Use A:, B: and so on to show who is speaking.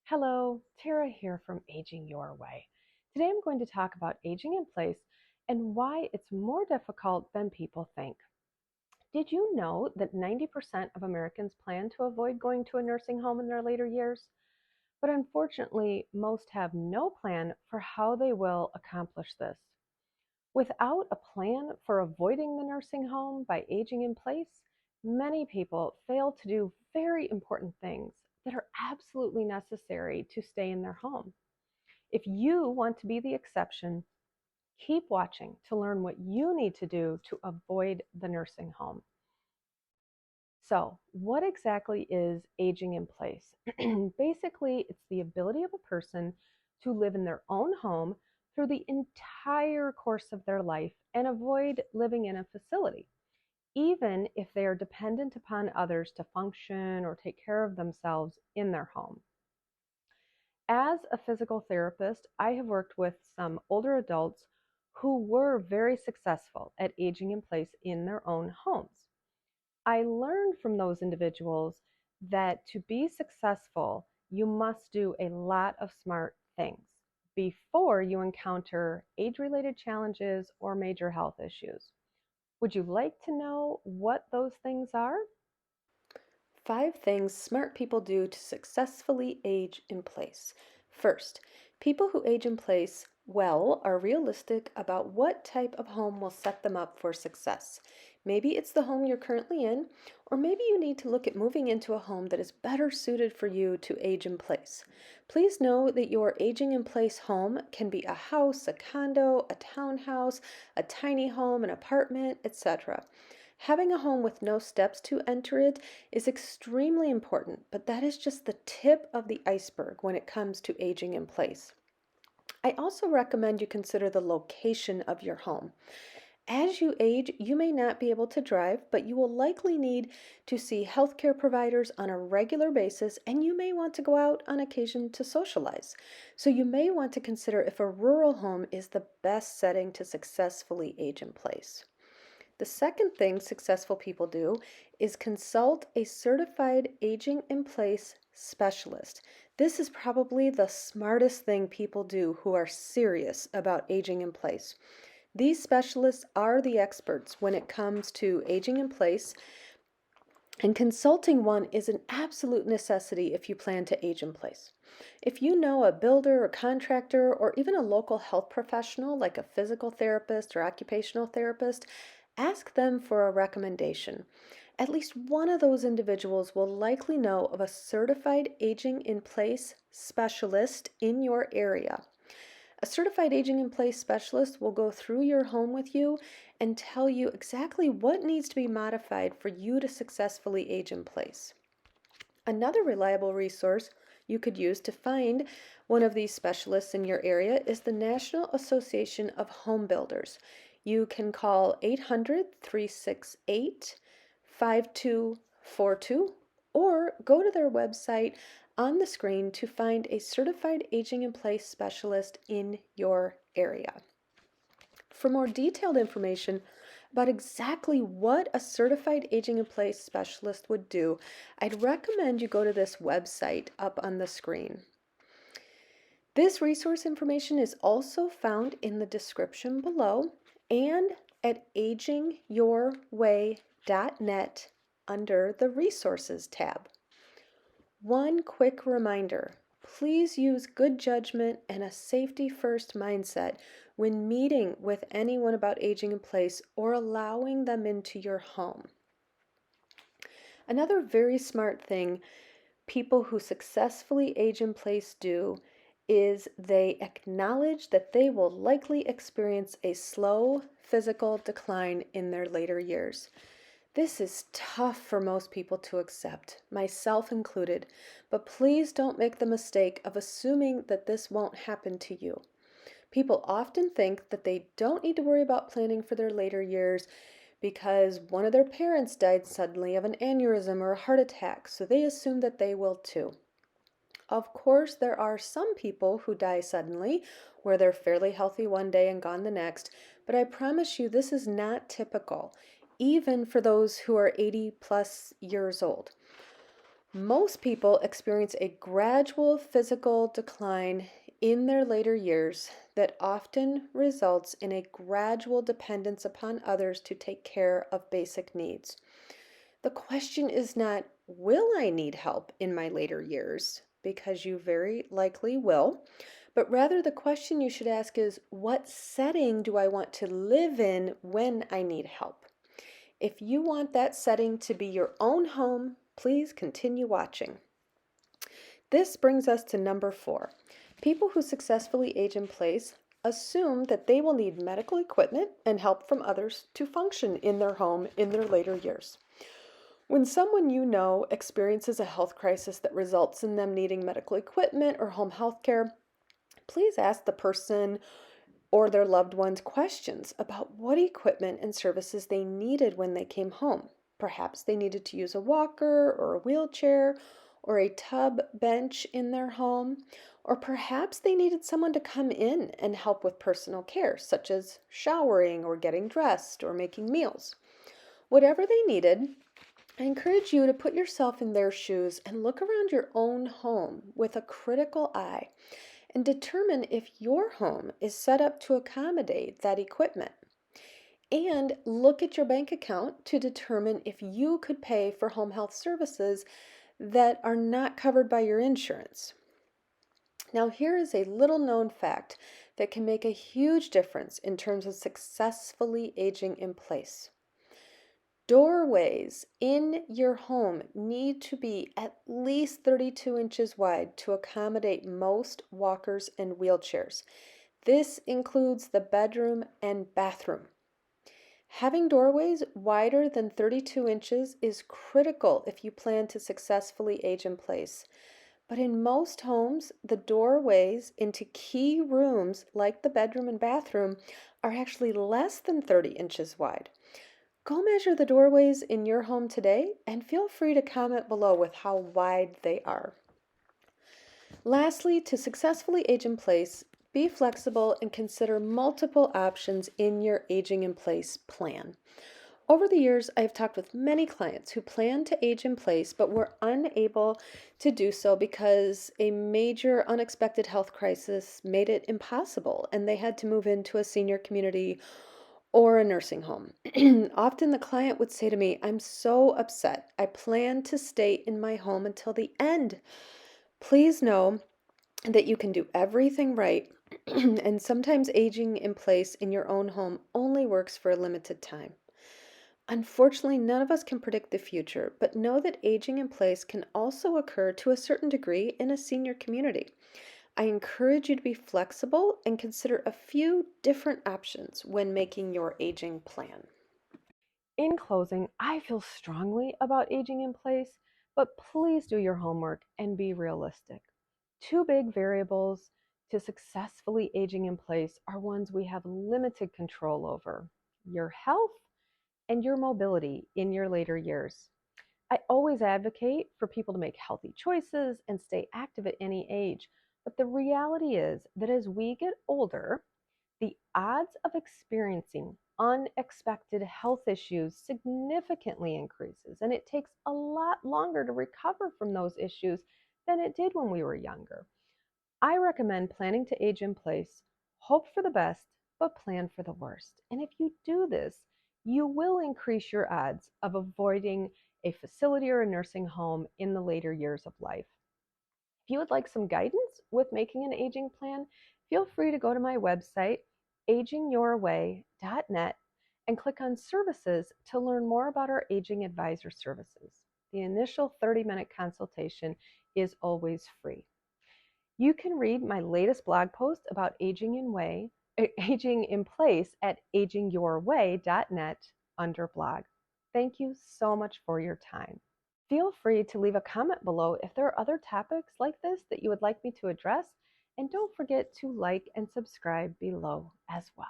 A: Hello, Tara here from Aging Your Way. Today I'm going to talk about aging in place and why it's more difficult than people think. Did you know that 90% of Americans plan to avoid going to a nursing home in their later years? But unfortunately, most have no plan for how they will accomplish this. Without a plan for avoiding the nursing home by aging in place, many people fail to do very important things that are absolutely necessary to stay in their home. If you want to be the exception, keep watching to learn what you need to do to avoid the nursing home. So, what exactly is aging in place? Basically, it's the ability of a person to live in their own home through the entire course of their life and avoid living in a facility, even if they are dependent upon others to function or take care of themselves in their home. As a physical therapist, I have worked with some older adults who were very successful at aging in place in their own homes. I learned from those individuals that to be successful, you must do a lot of smart things before you encounter age related challenges or major health issues. Would you like to know what those things are?
B: 5 things smart people do to successfully age in place. First, people who age in place well are realistic about what type of home will set them up for success. Maybe it's the home you're currently in, or maybe you need to look at moving into a home that is better suited for you to age in place. Please know that your aging in place home can be a house, a condo, a townhouse, a tiny home, an apartment, etc. Having a home with no steps to enter it is extremely important, but that is just the tip of the iceberg when it comes to aging in place. I also recommend you consider the location of your home. As you age, you may not be able to drive, but you will likely need to see healthcare providers on a regular basis, and you may want to go out on occasion to socialize. So, you may want to consider if a rural home is the best setting to successfully age in place. The second thing successful people do is consult a certified aging in place specialist. This is probably the smartest thing people do who are serious about aging in place. These specialists are the experts when it comes to aging in place, and consulting one is an absolute necessity if you plan to age in place. If you know a builder or contractor or even a local health professional like a physical therapist or occupational therapist, ask them for a recommendation. At least one of those individuals will likely know of a certified aging in place specialist in your area. A certified aging in place specialist will go through your home with you and tell you exactly what needs to be modified for you to successfully age in place. Another reliable resource you could use to find one of these specialists in your area is the National Association of Home Builders. You can call 800 368 5242 or go to their website on the screen to find a certified aging in place specialist in your area. For more detailed information about exactly what a certified aging in place specialist would do, I'd recommend you go to this website up on the screen. This resource information is also found in the description below and at agingyourway.net under the Resources tab. One quick reminder, please use good judgment and a safety first mindset when meeting with anyone about aging in place or allowing them into your home. Another very smart thing people who successfully age in place do is they acknowledge that they will likely experience a slow physical decline in their later years. This is tough for most people to accept, myself included, but please don't make the mistake of assuming that this won't happen to you. People often think that they don't need to worry about planning for their later years because one of their parents died suddenly of an aneurysm or a heart attack, so they assume that they will too. Of course, there are some people who die suddenly, where they're fairly healthy one day and gone the next, but I promise you this is not typical, even for those who are 80 plus years old. Most people experience a gradual physical decline in their later years that often results in a gradual dependence upon others to take care of basic needs. The question is not, will I need help in my later years? Because you very likely will. But rather, the question you should ask is, what setting do I want to live in when I need help? If you want that setting to be your own home, please continue watching. This brings us to number 4. People who successfully age in place assume that they will need medical equipment and help from others to function in their home in their later years. When someone you know experiences a health crisis that results in them needing medical equipment or home health care, please ask the person or their loved ones questions about what equipment and services they needed when they came home. Perhaps they needed to use a walker or a wheelchair or a tub bench in their home, or perhaps they needed someone to come in and help with personal care, such as showering or getting dressed or making meals. Whatever they needed, I encourage you to put yourself in their shoes and look around your own home with a critical eye and determine if your home is set up to accommodate that equipment. And look at your bank account to determine if you could pay for home health services that are not covered by your insurance. Now, here is a little known fact that can make a huge difference in terms of successfully aging in place. Doorways in your home need to be at least 32 inches wide to accommodate most walkers and wheelchairs. This includes the bedroom and bathroom. Having doorways wider than 32 inches is critical if you plan to successfully age in place. But in most homes, the doorways into key rooms like the bedroom and bathroom are actually less than 30 inches wide. Go measure the doorways in your home today and feel free to comment below with how wide they are. Lastly, to successfully age in place, be flexible and consider multiple options in your aging in place plan. Over the years, I have talked with many clients who plan to age in place but were unable to do so because a major unexpected health crisis made it impossible and they had to move into a senior community or a nursing home. Often the client would say to me, I'm so upset. I plan to stay in my home until the end. Please know that you can do everything right, and sometimes aging in place in your own home only works for a limited time. Unfortunately, none of us can predict the future, but know that aging in place can also occur to a certain degree in a senior community. I encourage you to be flexible and consider a few different options when making your aging plan.
A: In closing, I feel strongly about aging in place, but please do your homework and be realistic. Two big variables to successfully aging in place are ones we have limited control over: your health and your mobility in your later years. I always advocate for people to make healthy choices and stay active at any age, but the reality is that as we get older, the odds of experiencing unexpected health issues significantly increases, and it takes a lot longer to recover from those issues than it did when we were younger. I recommend planning to age in place, hope for the best, but plan for the worst. And if you do this, you will increase your odds of avoiding a facility or a nursing home in the later years of life. If you would like some guidance with making an aging plan, feel free to go to my website, agingyourway.net, and click on services to learn more about our aging advisor services. The initial 30-minute consultation is always free. You can read my latest blog post about aging in place at agingyourway.net under blog. Thank you so much for your time. Feel free to leave a comment below if there are other topics like this that you would like me to address, and don't forget to like and subscribe below as well.